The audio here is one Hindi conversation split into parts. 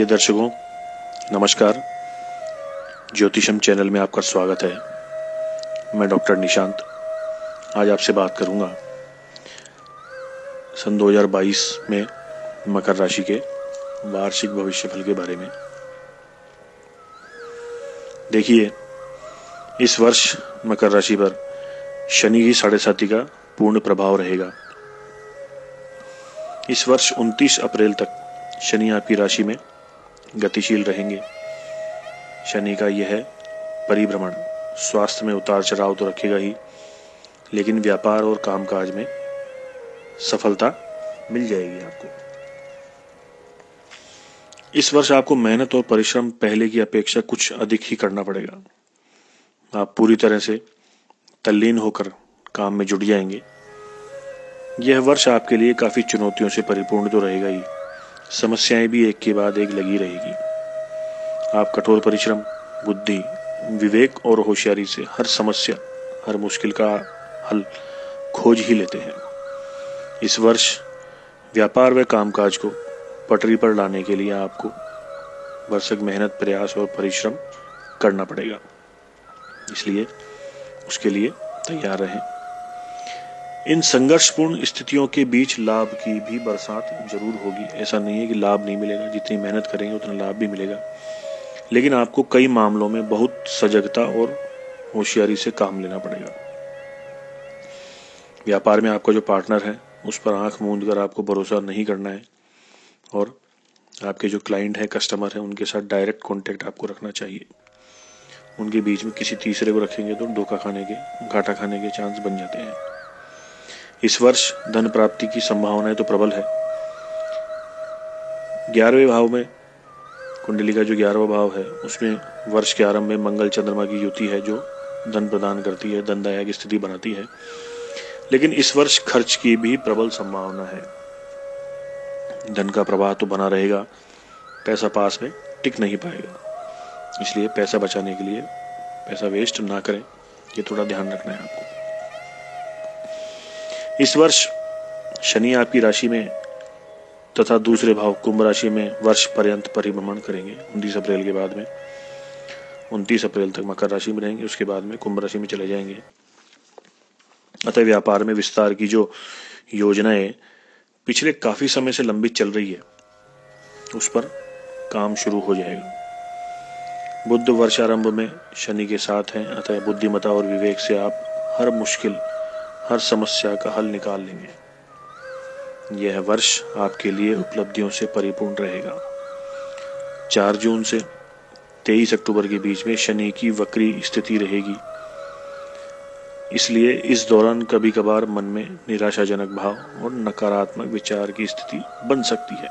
दर्शकों, नमस्कार। ज्योतिषम चैनल में आपका स्वागत है। मैं डॉक्टर निशांत आज आपसे बात करूंगा सन 2022 में मकर राशि के वार्षिक भविष्यफल के बारे में। देखिए, इस वर्ष मकर राशि पर शनि की 7.5 का पूर्ण प्रभाव रहेगा। इस वर्ष 29 अप्रैल तक शनि आपकी राशि में गतिशील रहेंगे। शनि का यह परिभ्रमण स्वास्थ्य में उतार चढ़ाव तो रखेगा ही, लेकिन व्यापार और कामकाज में सफलता मिल जाएगी आपको। इस वर्ष आपको मेहनत और परिश्रम पहले की अपेक्षा कुछ अधिक ही करना पड़ेगा। आप पूरी तरह से तल्लीन होकर काम में जुट जाएंगे। यह वर्ष आपके लिए काफी चुनौतियों से परिपूर्ण तो रहेगा ही, समस्याएं भी एक के बाद एक लगी रहेगी। आप कठोर परिश्रम, बुद्धि, विवेक और होशियारी से हर समस्या, हर मुश्किल का हल खोज ही लेते हैं। इस वर्ष व्यापार व कामकाज को पटरी पर लाने के लिए आपको भरसक मेहनत, प्रयास और परिश्रम करना पड़ेगा, इसलिए उसके लिए तैयार रहें। इन संघर्षपूर्ण स्थितियों के बीच लाभ की भी बरसात जरूर होगी। ऐसा नहीं है कि लाभ नहीं मिलेगा, जितनी मेहनत करेंगे उतना लाभ भी मिलेगा, लेकिन आपको कई मामलों में बहुत सजगता और होशियारी से काम लेना पड़ेगा। व्यापार में आपका जो पार्टनर है उस पर आंख मूंद कर आपको भरोसा नहीं करना है, और आपके जो क्लाइंट है, कस्टमर है, उनके साथ डायरेक्ट कांटेक्ट आपको रखना चाहिए। उनके बीच में किसी तीसरे को रखेंगे तो धोखा खाने के, घाटा खाने के चांस बन जाते हैं। इस वर्ष धन प्राप्ति की संभावनाएं तो प्रबल है। 11वें भाव में कुंडली का जो 11वां भाव है उसमें वर्ष के आरंभ में मंगल चंद्रमा की युति है, जो धन प्रदान करती है, धनदायक स्थिति बनाती है। लेकिन इस वर्ष खर्च की भी प्रबल संभावना है। धन का प्रवाह तो बना रहेगा, पैसा पास में टिक नहीं पाएगा, इसलिए पैसा बचाने के लिए पैसा वेस्ट ना करें, ये थोड़ा ध्यान रखना है आपको। इस वर्ष शनि आपकी राशि में तथा दूसरे भाव कुंभ राशि में वर्ष पर्यंत परिभ्रमण करेंगे। 29 अप्रैल के बाद में 29 अप्रैल तक मकर राशि में रहेंगे, उसके बाद में कुंभ राशि में चले जाएंगे। अतः व्यापार में विस्तार की जो योजनाएं पिछले काफी समय से लंबित चल रही है, उस पर काम शुरू हो जाएगा। बुध वर्षारंभ में शनि के साथ हैं, अतः बुद्धिमत्ता और विवेक से आप हर मुश्किल, हर समस्या का हल निकाल लेंगे। यह वर्ष आपके लिए उपलब्धियों से परिपूर्ण रहेगा। 4 जून से 23 अक्टूबर के बीच में शनि की वक्री स्थिति रहेगी, इसलिए इस दौरान कभी कभार मन में निराशाजनक भाव और नकारात्मक विचार की स्थिति बन सकती है।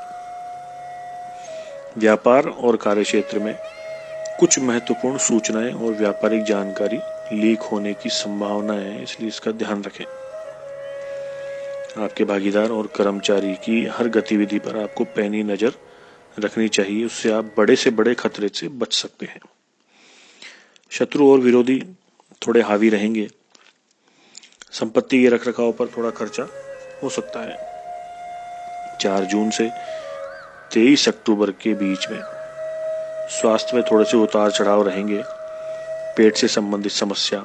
व्यापार और कार्यक्षेत्र में कुछ महत्वपूर्ण सूचनाएं और व्यापारिक जानकारी लीक होने की संभावना है, इसलिए इसका ध्यान रखें। आपके भागीदार और कर्मचारी की हर गतिविधि पर आपको पैनी नजर रखनी चाहिए, उससे आप बड़े से बड़े खतरे से बच सकते हैं। शत्रु और विरोधी थोड़े हावी रहेंगे। संपत्ति के रखरखाव पर थोड़ा खर्चा हो सकता है। 4 जून से 23 अक्टूबर के बीच में स्वास्थ्य में थोड़े से उतार चढ़ाव रहेंगे। पेट से संबंधित समस्या,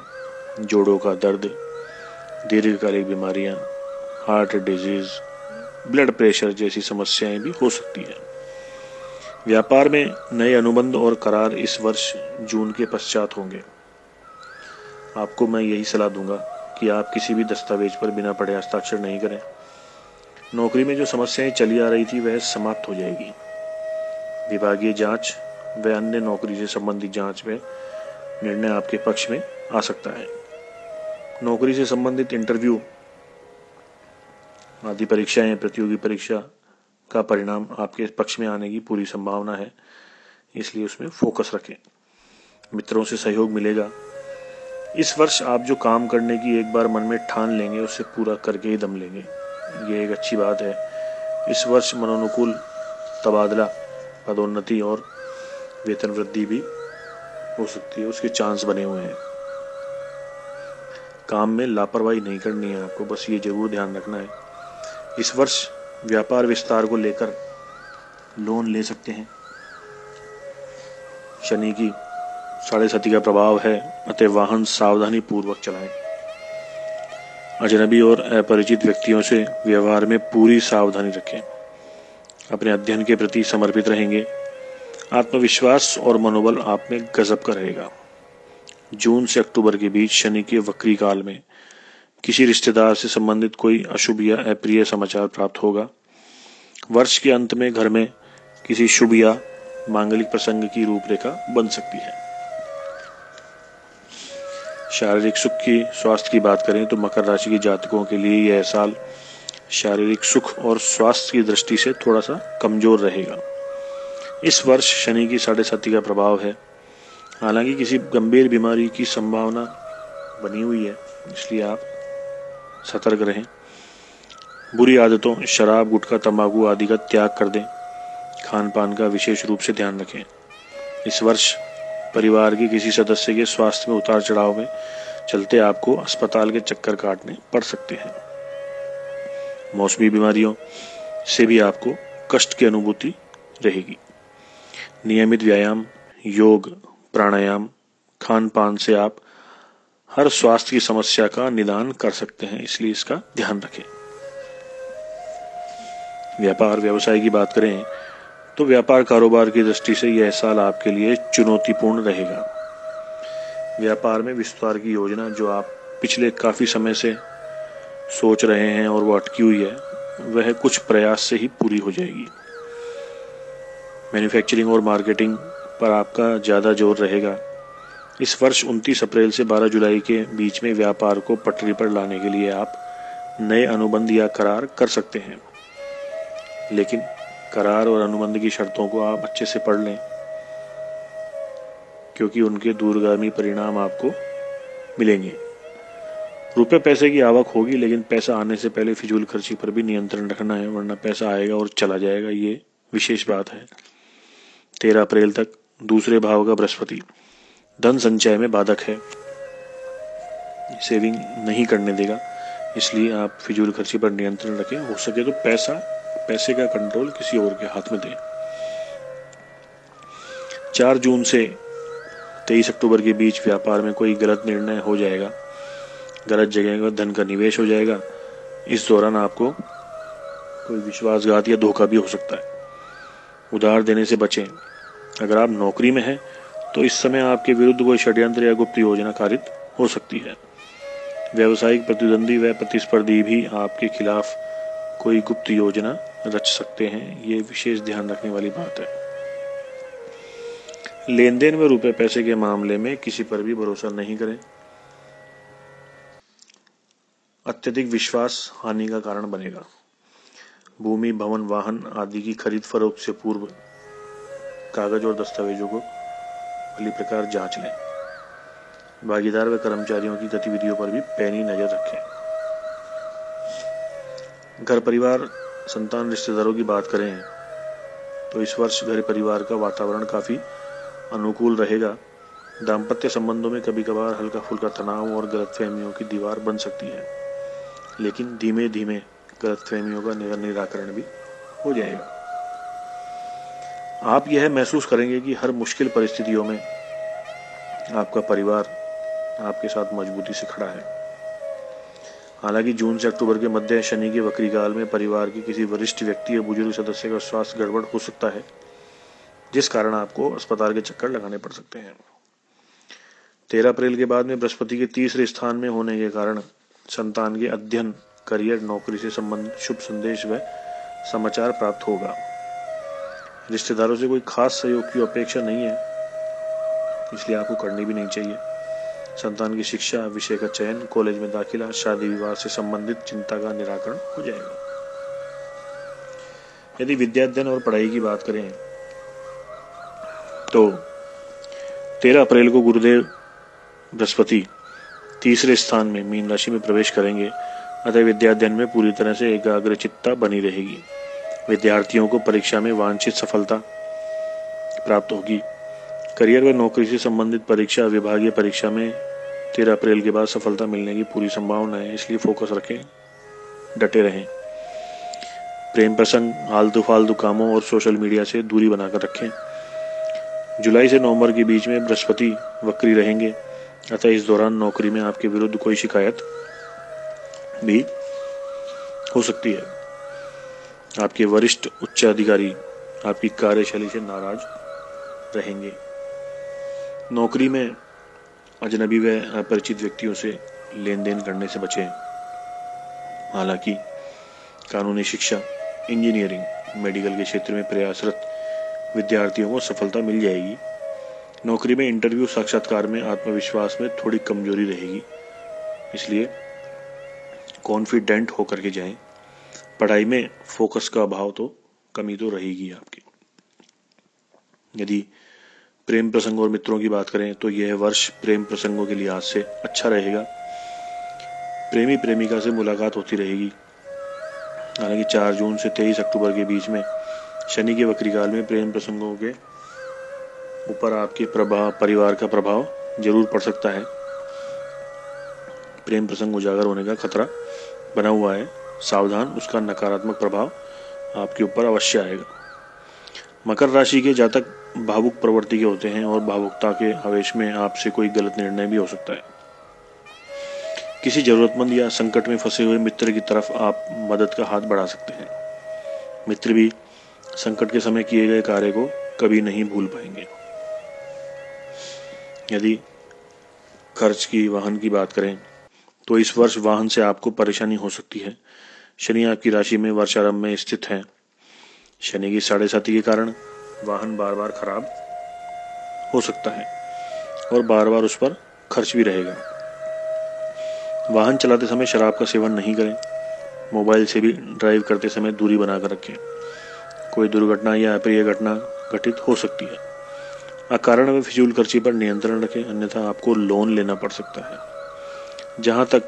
जोड़ों का दर्द, दीर्घकालिक बीमारियां, हार्ट डिजीज, ब्लड प्रेशर जैसी समस्याएं भी हो सकती है। व्यापार में नए अनुबंध और करार इस वर्ष जून के पश्चात होंगे। आपको मैं यही सलाह दूंगा कि आप किसी भी दस्तावेज पर बिना पढ़े हस्ताक्षर नहीं करें। नौकरी में जो समस्याएं चली आ रही थी वह समाप्त हो जाएगी। विभागीय जांच व अन्य नौकरी से संबंधित जांच में निर्णय आपके पक्ष में आ सकता है। नौकरी से संबंधित इंटरव्यू आदि परीक्षाएं, प्रतियोगी परीक्षा का परिणाम आपके पक्ष में आने की पूरी संभावना है, इसलिए उसमें फोकस रखें। मित्रों से सहयोग मिलेगा। इस वर्ष आप जो काम करने की एक बार मन में ठान लेंगे, उससे पूरा करके ही दम लेंगे, ये एक अच्छी बात है। इस वर्ष मनोनुकूल तबादला, पदोन्नति और वेतन वृद्धि भी हो सकती है, उसके चांस बने हुए हैं। काम में लापरवाही नहीं करनी है आपको, बस ये जरूर ध्यान रखना है। इस वर्ष व्यापार विस्तार को लेकर लोन ले सकते हैं। शनि की 7.5 का प्रभाव है, अतः वाहन सावधानी पूर्वक चलाएं। अजनबी और अपरिचित व्यक्तियों से व्यवहार में पूरी सावधानी रखें। अपने अध्ययन के प्रति समर्पित रहेंगे। आत्मविश्वास और मनोबल आप में गजब का रहेगा। जून से अक्टूबर के बीच शनि के वक्री काल में किसी रिश्तेदार से संबंधित कोई अशुभ या अप्रिय समाचार प्राप्त होगा। वर्ष के अंत में घर में किसी शुभ या मांगलिक प्रसंग की रूपरेखा बन सकती है। शारीरिक सुख की स्वास्थ्य की बात करें तो मकर राशि के जातकों के लिए यह साल शारीरिक सुख और स्वास्थ्य की दृष्टि से थोड़ा सा कमजोर रहेगा। इस वर्ष शनि की 7.5 का प्रभाव है। हालांकि किसी गंभीर बीमारी की संभावना बनी हुई है, इसलिए आप सतर्क रहें। बुरी आदतों शराब, गुटखा, तंबाकू आदि का त्याग कर दें। खान पान का विशेष रूप से ध्यान रखें। इस वर्ष परिवार के किसी सदस्य के स्वास्थ्य में उतार चढ़ाव में चलते आपको अस्पताल के चक्कर काटने पड़ सकते हैं। मौसमी बीमारियों से भी आपको कष्ट की अनुभूति रहेगी। नियमित व्यायाम, योग, प्राणायाम, खान पान से आप हर स्वास्थ्य की समस्या का निदान कर सकते हैं, इसलिए इसका ध्यान रखें। व्यापार व्यवसाय की बात करें तो व्यापार कारोबार की दृष्टि से यह साल आपके लिए चुनौतीपूर्ण रहेगा। व्यापार में विस्तार की योजना जो आप पिछले काफी समय से सोच रहे हैं और वो अटकी हुई है, वह कुछ प्रयास से ही पूरी हो जाएगी। मैन्युफैक्चरिंग और मार्केटिंग पर आपका ज्यादा जोर रहेगा। इस वर्ष 29 अप्रैल से 12 जुलाई के बीच में व्यापार को पटरी पर लाने के लिए आप नए अनुबंध या करार कर सकते हैं, लेकिन करार और अनुबंध की शर्तों को आप अच्छे से पढ़ लें, क्योंकि उनके दूरगामी परिणाम आपको मिलेंगे। रुपए पैसे की आवक होगी, लेकिन पैसा आने से पहले फिजूल खर्ची पर भी नियंत्रण रखना है, वरना पैसा आएगा और चला जाएगा। ये विशेष बात है। 13 अप्रैल तक दूसरे भाव का बृहस्पति धन संचय में बाधक है, सेविंग नहीं करने देगा, इसलिए आप फिजूल खर्ची पर नियंत्रण रखें। हो सके तो पैसे का कंट्रोल किसी और के हाथ में दें। 4 जून से 23 अक्टूबर के बीच व्यापार में कोई गलत निर्णय हो जाएगा, गलत जगह पर धन का निवेश हो जाएगा। इस दौरान आपको कोई विश्वासघात या धोखा भी हो सकता है। उधार देने से बचें। अगर आप नौकरी में हैं तो इस समय आपके विरुद्ध कोई षड्यंत्र या गुप्त योजना कारित हो सकती है। व्यावसायिक प्रतिद्वंदी व प्रतिस्पर्धी भी आपके खिलाफ कोई गुप्त योजना रच सकते हैं, ये विशेष ध्यान रखने वाली बात है। लेन देन में रुपए पैसे के मामले में किसी पर भी भरोसा नहीं करें। अत्यधिक विश्वास हानि का कारण बनेगा। भूमि, भवन, वाहन आदि की खरीद फरोख्त से पूर्व कागज और दस्तावेजों को भली प्रकार जांच लें। भागीदार व कर्मचारियों की गतिविधियों पर भी पैनी नजर रखें। घर परिवार, संतान, रिश्तेदारों की बात करें तो इस वर्ष घर परिवार का वातावरण काफी अनुकूल रहेगा। दाम्पत्य संबंधों में कभी कभार हल्का फुल्का तनाव और गलतफहमियों की दीवार बन सकती है, लेकिन धीमे धीमे गलतफहमियों का निराकरण भी हो जाएगा। आप यह महसूस करेंगे कि हर मुश्किल परिस्थितियों में आपका परिवार आपके साथ मजबूती से खड़ा है। हालांकि जून से अक्टूबर के मध्य शनि के वक्री काल में परिवार के किसी वरिष्ठ व्यक्ति या बुजुर्ग सदस्य का स्वास्थ्य गड़बड़ हो सकता है, जिस कारण आपको अस्पताल के चक्कर लगाने पड़ सकते हैं। 13 अप्रैल के बाद में बृहस्पति के तीसरे स्थान में होने के कारण संतान के अध्ययन, करियर, नौकरी से संबंधित शुभ संदेश व समाचार प्राप्त होगा। रिश्तेदारों से कोई खास सहयोग की अपेक्षा नहीं है, इसलिए आपको करनी भी नहीं चाहिए। संतान की शिक्षा, विषय का चयन, कॉलेज में दाखिला, शादी विवाह से संबंधित चिंता का निराकरण हो जाएगा। यदि विद्याध्ययन और पढ़ाई की बात करें तो 13 अप्रैल को गुरुदेव बृहस्पति तीसरे स्थान में मीन राशि में प्रवेश करेंगे, अतः विद्याध्ययन में पूरी तरह से एकाग्रचित्ता बनी रहेगी। विद्यार्थियों को परीक्षा में वांछित सफलता प्राप्त होगी। करियर व नौकरी से संबंधित परीक्षा, विभागीय परीक्षा में 13 अप्रैल के बाद सफलता मिलने की पूरी संभावना है, इसलिए फोकस रखें, डटे रहें। प्रेम प्रसंग, आलतू फालतू कामों और सोशल मीडिया से दूरी बनाकर रखें। जुलाई से नवंबर के बीच में बृहस्पति वक्री रहेंगे, अतः इस दौरान नौकरी में आपके विरुद्ध कोई शिकायत भी हो सकती है। आपके वरिष्ठ उच्च अधिकारी आपकी कार्यशैली से नाराज रहेंगे। नौकरी में अजनबी व अपरिचित व्यक्तियों से लेन देन करने से बचें। हालांकि कानूनी शिक्षा, इंजीनियरिंग, मेडिकल के क्षेत्र में प्रयासरत विद्यार्थियों को सफलता मिल जाएगी। नौकरी में इंटरव्यू साक्षात्कार में आत्मविश्वास में थोड़ी कमजोरी रहेगी, इसलिए कॉन्फिडेंट होकर के जाएं। पढ़ाई में फोकस का अभाव तो कमी तो रहेगी आपकी। यदि प्रेम प्रसंग और मित्रों की बात करें तो यह वर्ष प्रेम प्रसंगों के लिहाज से अच्छा रहेगा। प्रेमी प्रेमिका से मुलाकात होती रहेगी। हालांकि 4 जून से 23 अक्टूबर के बीच में शनि के वक्री काल में प्रेम प्रसंगों के ऊपर आपके परिवार का प्रभाव जरूर पड़ सकता है। प्रेम प्रसंग उजागर होने का खतरा बना हुआ है, सावधान, उसका नकारात्मक प्रभाव आपके ऊपर अवश्य आएगा। मकर राशि के जातक भावुक प्रवृत्ति के होते हैं और भावुकता के आवेश में आपसे कोई गलत निर्णय भी हो सकता है। किसी जरूरतमंद या संकट में फंसे हुए मित्र की तरफ आप मदद का हाथ बढ़ा सकते हैं। मित्र भी संकट के समय किए गए कार्य को कभी नहीं भूल पाएंगे। यदि खर्च की, वाहन की बात करें तो इस वर्ष वाहन से आपको परेशानी हो सकती है। शनि आपकी राशि में वर्षारंभ में स्थित है। शनि की 7.5 के कारण वाहन बार बार खराब हो सकता है और बार बार उस पर खर्च भी रहेगा। वाहन चलाते समय शराब का सेवन नहीं करें। मोबाइल से भी ड्राइव करते समय दूरी बनाकर रखें। कोई दुर्घटना या अप्रिय घटना घटित हो सकती है। अकारण व फिजूल खर्ची पर नियंत्रण रखें, अन्यथा आपको लोन लेना पड़ सकता है। जहां तक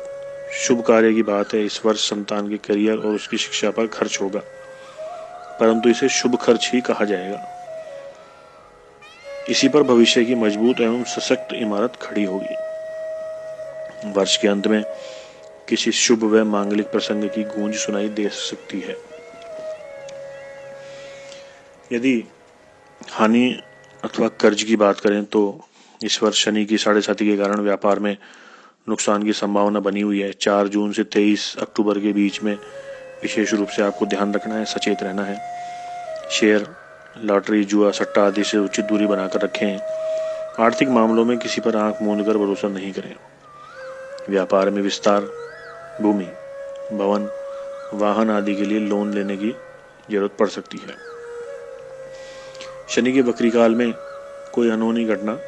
शुभ कार्य की बात है, इस वर्ष संतान के करियर और उसकी शिक्षा पर खर्च होगा, परंतु इसे शुभ खर्च ही कहा जाएगा। इसी पर भविष्य की मजबूत एवं सशक्त इमारत खड़ी होगी। वर्ष के अंत में किसी शुभ व मांगलिक प्रसंग की गूंज सुनाई दे सकती है। यदि हानि अथवा कर्ज की बात करें तो इस वर्ष शनि की 7.5 के कारण व्यापार में नुकसान की संभावना बनी हुई है। 4 जून से 23 अक्टूबर के बीच में विशेष रूप से आपको ध्यान रखना है, सचेत रहना है। शेयर, लॉटरी, जुआ, सट्टा आदि से उचित दूरी बनाकर रखें। आर्थिक मामलों में किसी पर आंख मूंद कर भरोसा नहीं करें। व्यापार में विस्तार, भूमि, भवन, वाहन आदि के लिए लोन लेने की जरूरत पड़ सकती है। शनि के वक्री काल में कोई अनहोनी घटना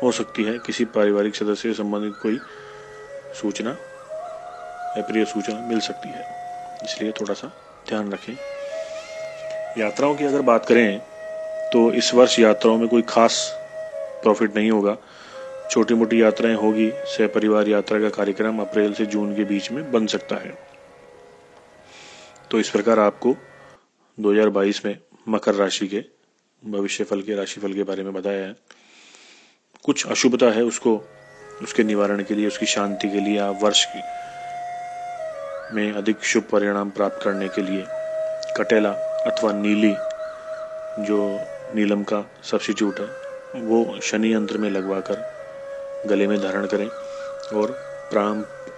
हो सकती है। किसी पारिवारिक सदस्य से संबंधित कोई सूचना, अप्रिय सूचना मिल सकती है, इसलिए थोड़ा सा ध्यान रखें। यात्राओं की अगर बात करें तो इस वर्ष यात्राओं में कोई खास प्रॉफिट नहीं होगा। छोटी मोटी यात्राएं होगी। सहपरिवार यात्रा का कार्यक्रम अप्रैल से जून के बीच में बन सकता है। तो इस प्रकार आपको 2022 में मकर राशि के भविष्य फल के, राशिफल के बारे में बताया है। कुछ अशुभता है, उसको उसके निवारण के लिए, उसकी शांति के लिए, आप वर्ष में अधिक शुभ परिणाम प्राप्त करने के लिए कटेला अथवा नीली, जो नीलम का सब्स्टिट्यूट है, वो शनि यंत्र में लगवाकर गले में धारण करें और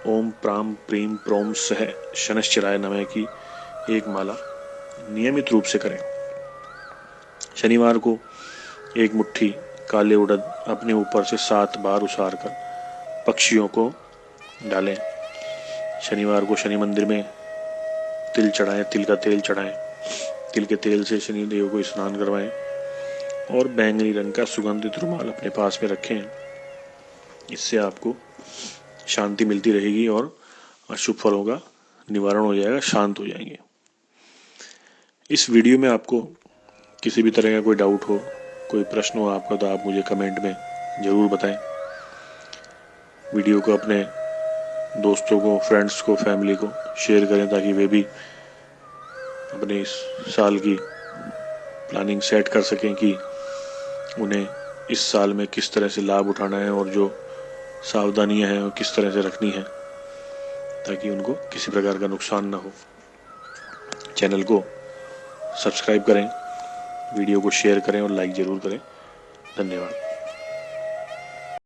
ओम प्राम प्रीम प्रोम सह शनश्चराय नमः की एक माला नियमित रूप से करें। शनिवार को एक मुट्ठी काले उड़द अपने ऊपर से 7 बार उसार कर पक्षियों को डालें। शनिवार को शनि मंदिर में तिल चढ़ाएं, तिल का तेल चढ़ाएं। तिल के तेल से शनि देव को स्नान करवाएं और बैंगनी रंग का सुगंधित रुमाल अपने पास में रखें। इससे आपको शांति मिलती रहेगी और अशुभ फलों का निवारण हो जाएगा, शांत हो जाएंगे। इस वीडियो में आपको किसी भी तरह का कोई डाउट हो, कोई प्रश्न हो आपका, तो आप मुझे कमेंट में जरूर बताएं। वीडियो को अपने दोस्तों को, फ्रेंड्स को, फैमिली को शेयर करें ताकि वे भी अपने इस साल की प्लानिंग सेट कर सकें कि उन्हें इस साल में किस तरह से लाभ उठाना है और जो सावधानियां हैं वो किस तरह से रखनी है ताकि उनको किसी प्रकार का नुकसान ना हो। चैनल को सब्सक्राइब करें, वीडियो को शेयर करें और लाइक जरूर करें। धन्यवाद।